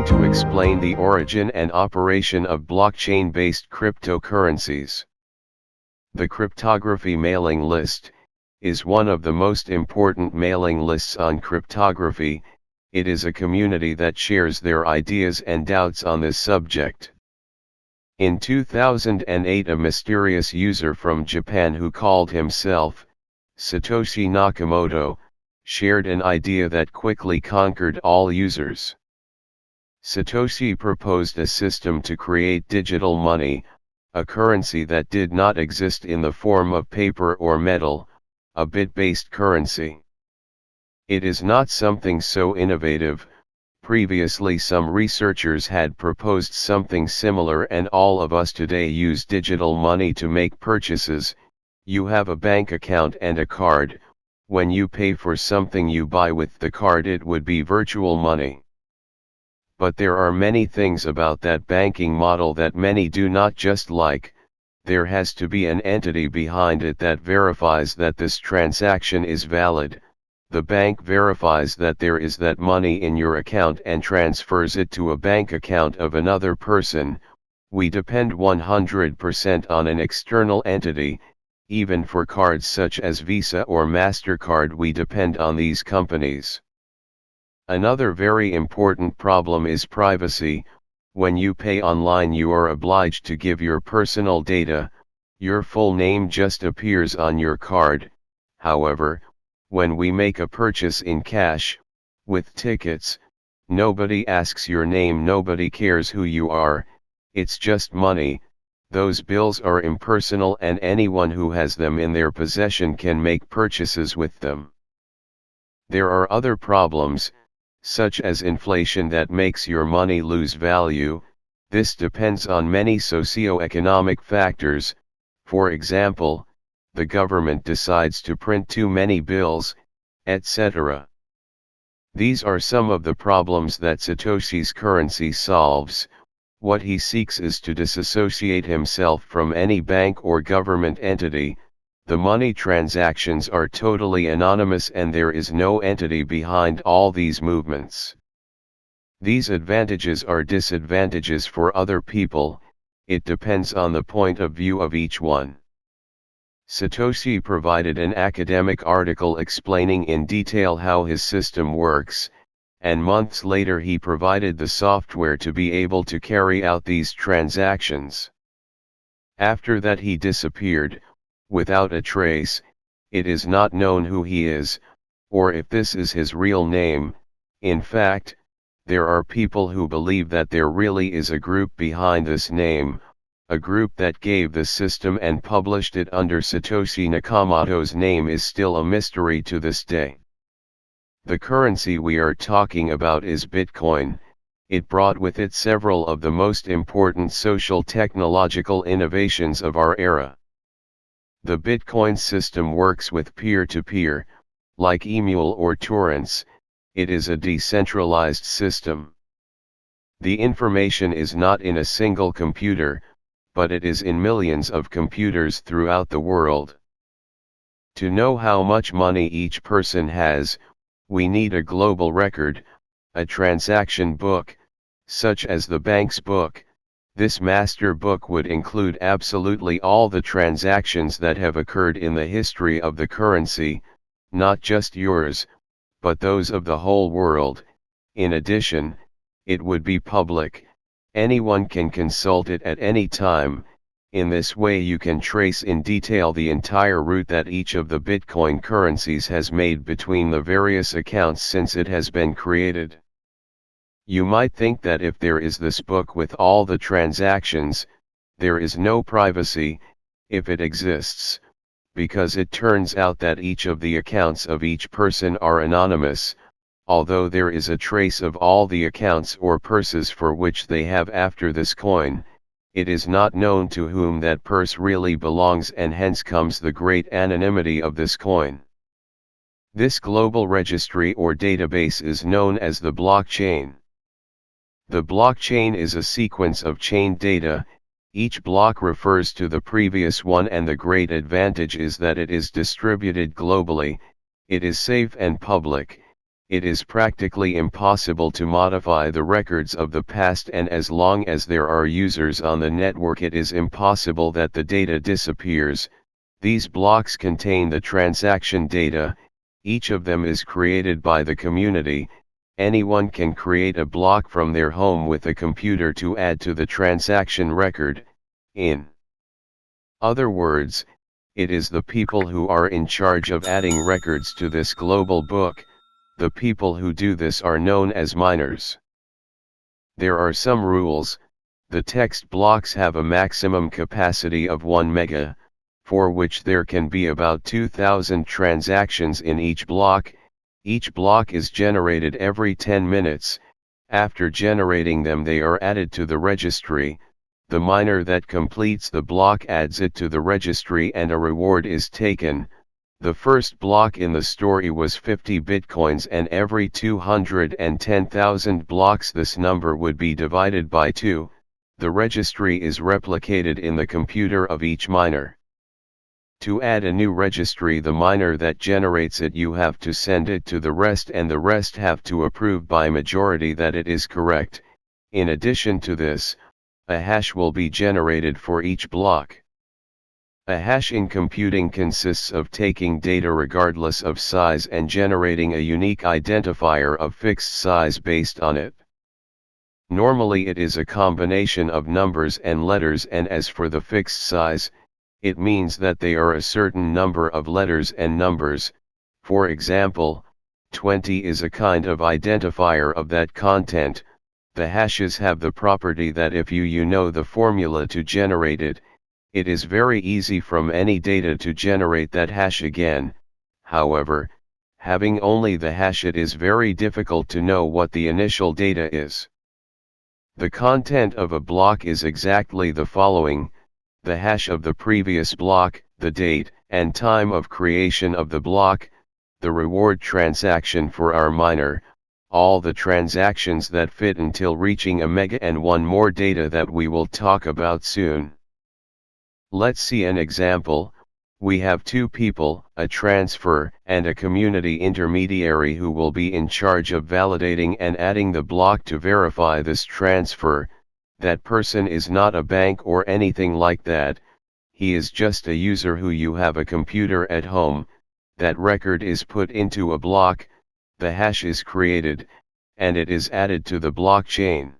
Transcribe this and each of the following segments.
going to explain the origin and operation of blockchain-based cryptocurrencies. The cryptography mailing list is one of the most important mailing lists on cryptography. It is a community that shares their ideas and doubts on this subject. In 2008, a mysterious user from Japan who called himself Satoshi Nakamoto shared an idea that quickly conquered all users. Satoshi proposed a system to create digital money, a currency that did not exist in the form of paper or metal, a bit-based currency. It is not something so innovative. Previously, some researchers had proposed something similar, and all of us today use digital money to make purchases. You have a bank account and a card. When you pay for something you buy with the card, it would be virtual money. But there are many things about that banking model that many do not just like. There has to be an entity behind it that verifies that this transaction is valid. The bank verifies that there is that money in your account and transfers it to a bank account of another person. We depend 100% on an external entity. Even for cards such as Visa or MasterCard, we depend on these companies. Another very important problem is privacy. When you pay online, you are obliged to give your personal data. Your full name just appears on your card. However, when we make a purchase in cash, with tickets, nobody asks your name, nobody cares who you are. It's just money. Those bills are impersonal, and anyone who has them in their possession can make purchases with them. There are other problems, such as inflation, that makes your money lose value. This depends on many socio-economic factors. For example, the government decides to print too many bills, etc. These are some of the problems that Satoshi's currency solves. What he seeks is to disassociate himself from any bank or government entity. The money transactions are totally anonymous, and there is no entity behind all these movements. These advantages are disadvantages for other people. It depends on the point of view of each one. Satoshi provided an academic article explaining in detail how his system works, and months later he provided the software to be able to carry out these transactions. After that, he disappeared, without a trace. It is not known who he is, or if this is his real name. In fact, there are people who believe that there really is a group behind this name, a group that gave the system and published it under Satoshi Nakamoto's name is still a mystery to this day. The currency we are talking about is Bitcoin. It brought with it several of the most important social technological innovations of our era. The Bitcoin system works with peer-to-peer, like Emule or torrents. It is a decentralized system. The information is not in a single computer, but it is in millions of computers throughout the world. To know how much money each person has, we need a global record, a transaction book, such as the bank's book. This master book would include absolutely all the transactions that have occurred in the history of the currency, not just yours, but those of the whole world. In addition, it would be public. Anyone can consult it at any time. In this way, you can trace in detail the entire route that each of the Bitcoin currencies has made between the various accounts since it has been created. You might think that if there is this book with all the transactions, there is no privacy, if it exists, because it turns out that each of the accounts of each person are anonymous. Although there is a trace of all the accounts or purses for which they have after this coin, it is not known to whom that purse really belongs, and hence comes the great anonymity of this coin. This global registry or database is known as the blockchain. The blockchain is a sequence of chained data. Each block refers to the previous one, and the great advantage is that it is distributed globally. It is safe and public. it is practically impossible to modify the records of the past, and as long as there are users on the network it is impossible that the data disappears. These blocks contain the transaction data, each of them is created by the community. Anyone can create a block from their home with a computer to add to the transaction record. In other words, it is the people who are in charge of adding records to this global book. The people who do this are known as miners. There are some rules. The text blocks have a maximum capacity of 1 mega, for which there can be about 2,000 transactions in each block. Each block is generated every 10 minutes. After generating them, they are added to the registry. The miner that completes the block adds it to the registry and a reward is taken. The first block in the story was 50 bitcoins, and every 210,000 blocks this number would be divided by 2. The registry is replicated in the computer of each miner. To add a new registry, the miner that generates it, you have to send it to the rest, and the rest have to approve by majority that it is correct. In addition to this, a hash will be generated for each block. A hash in computing consists of taking data regardless of size and generating a unique identifier of fixed size based on it. Normally it is a combination of numbers and letters, and as for the fixed size, it means that they are a certain number of letters and numbers. For example, 20 is a kind of identifier of that content. The hashes have the property that if you know the formula to generate it, it is very easy from any data to generate that hash again. However, having only the hash, it is very difficult to know what the initial data is. The content of a block is exactly the following: the hash of the previous block, the date and time of creation of the block, the reward transaction for our miner, all the transactions that fit until reaching a mega, and one more data that we will talk about soon. Let's see an example. We have two people, a transfer and a community intermediary, who will be in charge of validating and adding the block to verify this transfer. That person is not a bank or anything like that. He is just a user who you have a computer at home. That record is put into a block, the hash is created, and it is added to the blockchain.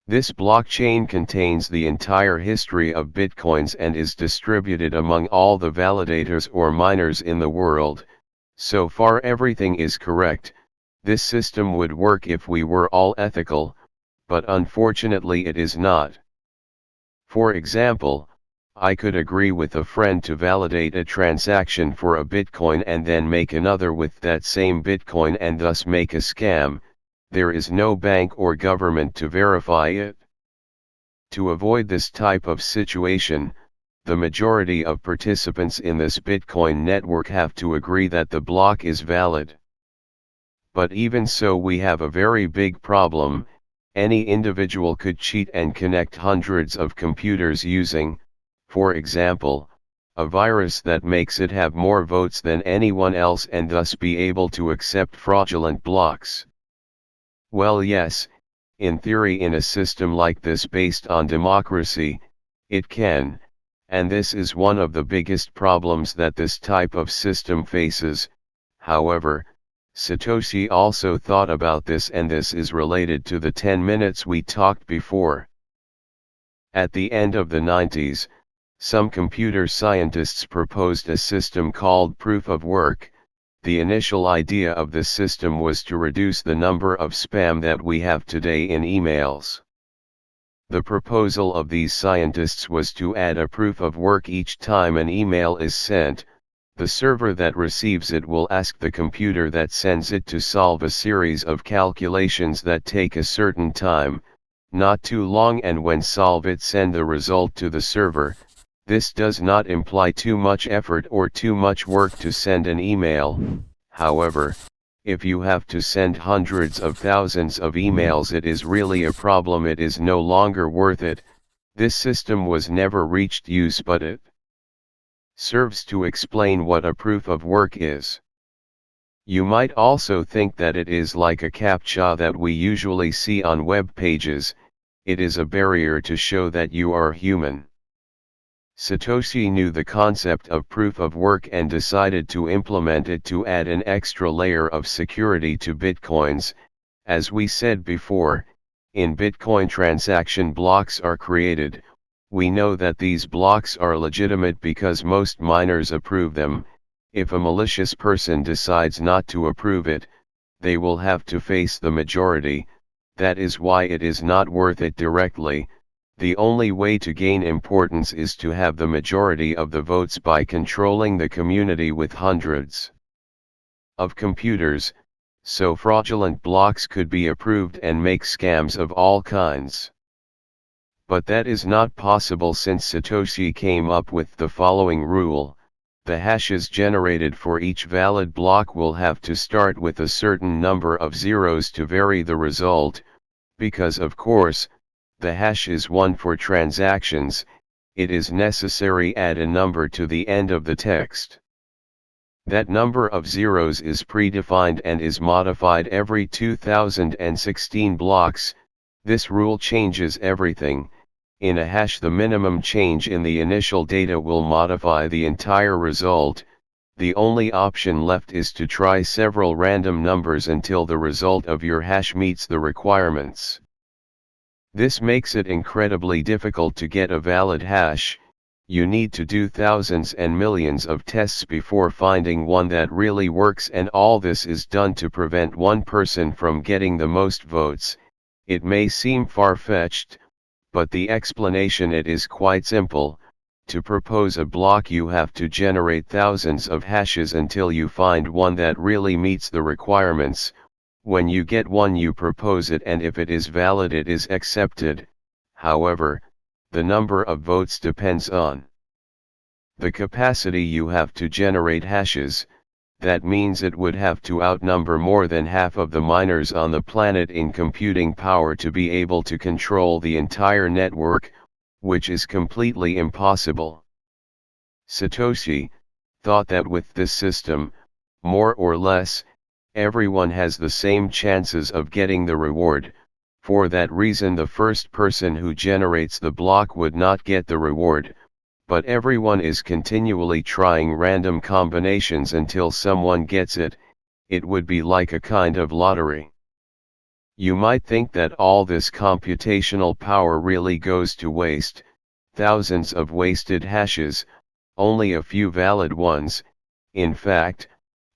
This blockchain contains the entire history of bitcoins and is distributed among all the validators or miners in the world. So far everything is correct. This system would work if we were all ethical, but unfortunately it is not. For example, I could agree with a friend to validate a transaction for a bitcoin and then make another with that same bitcoin and thus make a scam. There is no bank or government to verify it. To avoid this type of situation, the majority of participants in this Bitcoin network have to agree that the block is valid. But even so, we have a very big problem. Any individual could cheat and connect hundreds of computers using, for example, a virus that makes it have more votes than anyone else and thus be able to accept fraudulent blocks. Well, yes, in theory, in a system like this based on democracy, it can, and this is one of the biggest problems that this type of system faces. However, Satoshi also thought about this, and this is related to the 10 minutes we talked before. At the end of the 90s, some computer scientists proposed a system called proof of work. The initial idea of this system was to reduce the number of spam that we have today in emails. The proposal of these scientists was to add a proof of work each time an email is sent. The server that receives it will ask the computer that sends it to solve a series of calculations that take a certain time, not too long, and when solve it, send the result to the server. This does not imply too much effort or too much work to send an email. However, if you have to send hundreds of thousands of emails, it is really a problem. It is no longer worth it. This system was never reached use, but it serves to explain what a proof of work is. You might also think that it is like a CAPTCHA that we usually see on web pages. It is a barrier to show that you are human. Satoshi knew the concept of proof of work and decided to implement it to add an extra layer of security to Bitcoins. As we said before, in Bitcoin transaction blocks are created. We know that these blocks are legitimate because most miners approve them. If a malicious person decides not to approve it, they will have to face the majority. That is why it is not worth it directly. The only way to gain importance is to have the majority of the votes by controlling the community with hundreds of computers, so fraudulent blocks could be approved and make scams of all kinds. But that is not possible since Satoshi came up with the following rule: the hashes generated for each valid block will have to start with a certain number of zeros to vary the result, because of course, the hash is 1 for transactions. It is necessary add a number to the end of the text. That number of zeros is predefined and is modified every 2016 blocks. This rule changes everything. In a hash, the minimum change in the initial data will modify the entire result. The only option left is to try several random numbers until the result of your hash meets the requirements. This makes it incredibly difficult to get a valid hash. You need to do thousands and millions of tests before finding one that really works, and all this is done to prevent one person from getting the most votes. It may seem far-fetched, but the explanation it is quite simple. To propose a block you have to generate thousands of hashes until you find one that really meets the requirements. When you get one you propose it, and if it is valid it is accepted. However, the number of votes depends on the capacity you have to generate hashes. That means it would have to outnumber more than half of the miners on the planet in computing power to be able to control the entire network, which is completely impossible. Satoshi thought that with this system, more or less, everyone has the same chances of getting the reward. For that reason, the first person who generates the block would not get the reward, but everyone is continually trying random combinations until someone gets it. It would be like a kind of lottery. You might think that all this computational power really goes to waste. Thousands of wasted hashes, only a few valid ones. In fact,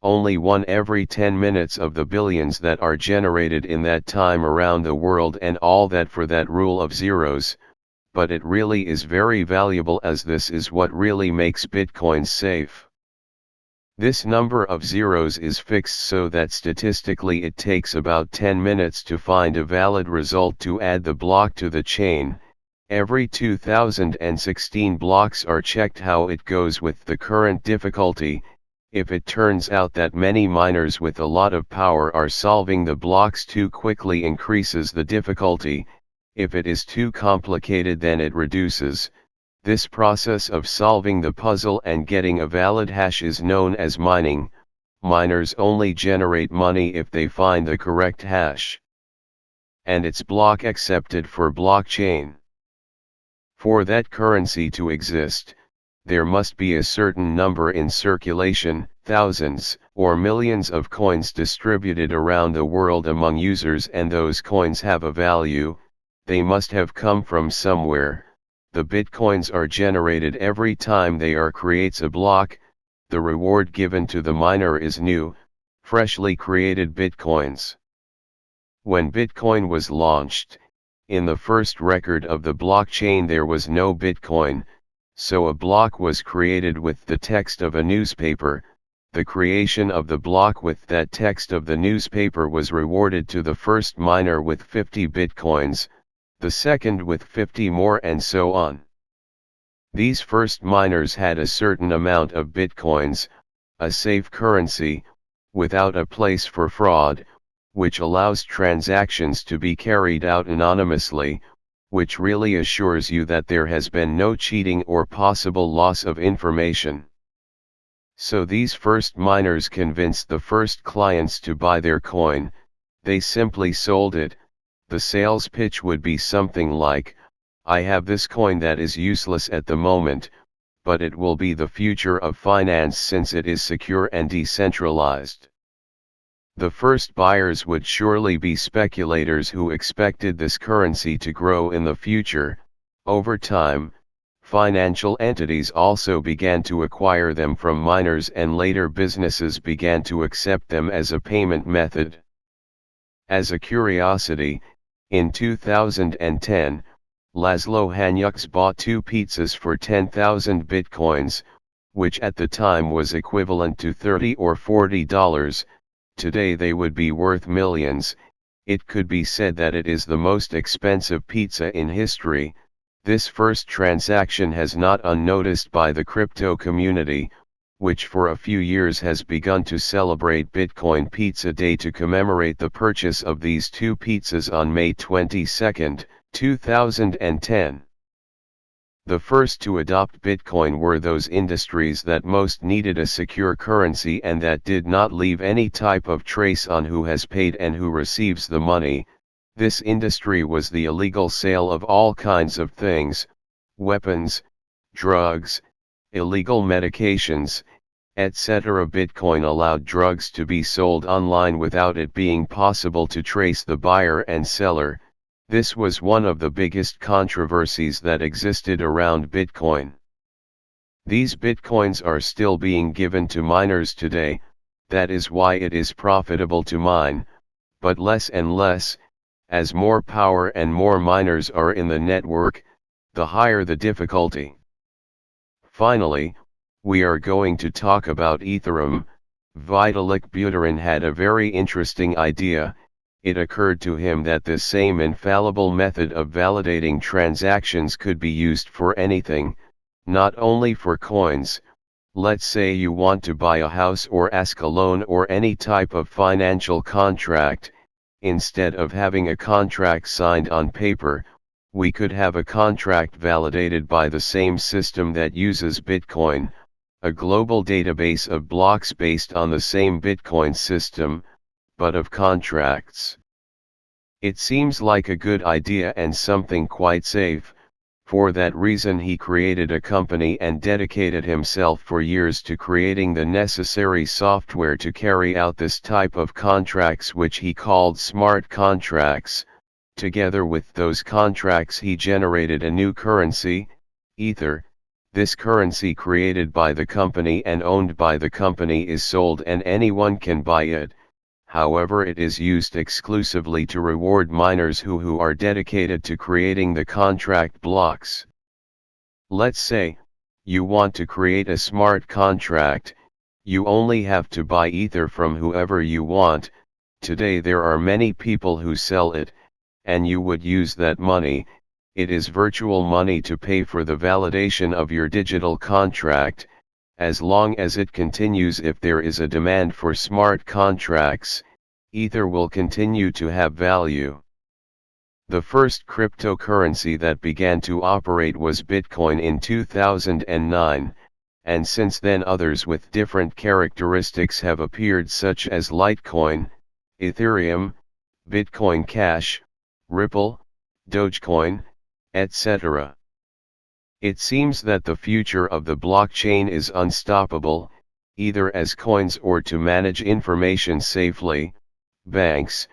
only one every 10 minutes of the billions that are generated in that time around the world, and all that for that rule of zeros. But it really is very valuable, as this is what really makes Bitcoins safe. This number of zeros is fixed so that statistically it takes about 10 minutes to find a valid result to add the block to the chain. Every 2016 blocks are checked how it goes with the current difficulty. If it turns out that many miners with a lot of power are solving the blocks too quickly, increases the difficulty. If it is too complicated, then it reduces. This process of solving the puzzle and getting a valid hash is known as mining. Miners only generate money if they find the correct hash, and its block accepted for blockchain. For that currency to exist, there must be a certain number in circulation, thousands or millions of coins distributed around the world among users, and those coins have a value. They must have come from somewhere. The bitcoins are generated every time there creates a block. The reward given to the miner is new, freshly created bitcoins. When Bitcoin was launched, in the first record of the blockchain there was no Bitcoin, so a block was created with the text of a newspaper. The creation of the block with that text of the newspaper was rewarded to the first miner with 50 bitcoins, the second with 50 more, and so on. These first miners had a certain amount of bitcoins, a safe currency, without a place for fraud, which allows transactions to be carried out anonymously, which really assures you that there has been no cheating or possible loss of information. So these first miners convinced the first clients to buy their coin. They simply sold it. The sales pitch would be something like, I have this coin that is useless at the moment, but it will be the future of finance since it is secure and decentralized. The first buyers would surely be speculators who expected this currency to grow in the future. Over time, financial entities also began to acquire them from miners, and later businesses began to accept them as a payment method. As a curiosity, in 2010, Laszlo Hanyuks bought 2 pizzas for 10,000 bitcoins, which at the time was equivalent to $30 or $40. Today they would be worth millions. It could be said that it is the most expensive pizza in history. This first transaction has not unnoticed by the crypto community, which for a few years has begun to celebrate Bitcoin Pizza Day to commemorate the purchase of these 2 pizzas on May 22, 2010. The first to adopt Bitcoin were those industries that most needed a secure currency and that did not leave any type of trace on who has paid and who receives the money. This industry was the illegal sale of all kinds of things: weapons, drugs, illegal medications, etc. Bitcoin allowed drugs to be sold online without it being possible to trace the buyer and seller. This was one of the biggest controversies that existed around Bitcoin. These Bitcoins are still being given to miners today. That is why it is profitable to mine, but less and less. As more power and more miners are in the network, the higher the difficulty. Finally, we are going to talk about Ethereum. Vitalik Buterin had a very interesting idea. It occurred to him that this same infallible method of validating transactions could be used for anything, not only for coins. Let's say you want to buy a house or ask a loan or any type of financial contract. Instead of having a contract signed on paper, we could have a contract validated by the same system that uses Bitcoin, a global database of blocks based on the same Bitcoin system, but of contracts. It seems like a good idea and something quite safe. For that reason he created a company and dedicated himself for years to creating the necessary software to carry out this type of contracts, which he called smart contracts. Together with those contracts he generated a new currency, Ether. This currency created by the company and owned by the company is sold and anyone can buy it. However, it is used exclusively to reward miners who are dedicated to creating the contract blocks. Let's say, you want to create a smart contract. You only have to buy Ether from whoever you want. Today there are many people who sell it, and you would use that money. It is virtual money to pay for the validation of your digital contract. As long as it continues, if there is a demand for smart contracts, Ether will continue to have value. The first cryptocurrency that began to operate was Bitcoin in 2009, and since then others with different characteristics have appeared, such as Litecoin, Ethereum, Bitcoin Cash, Ripple, Dogecoin, etc. It seems that the future of the blockchain is unstoppable, either as coins or to manage information safely. Banks,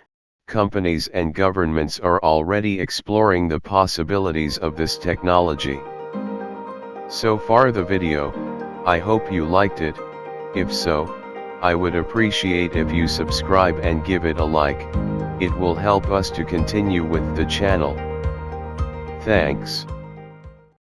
companies and governments are already exploring the possibilities of this technology. So far the video, I hope you liked it. If so, I would appreciate if you subscribe and give it a like. It will help us to continue with the channel. Thanks.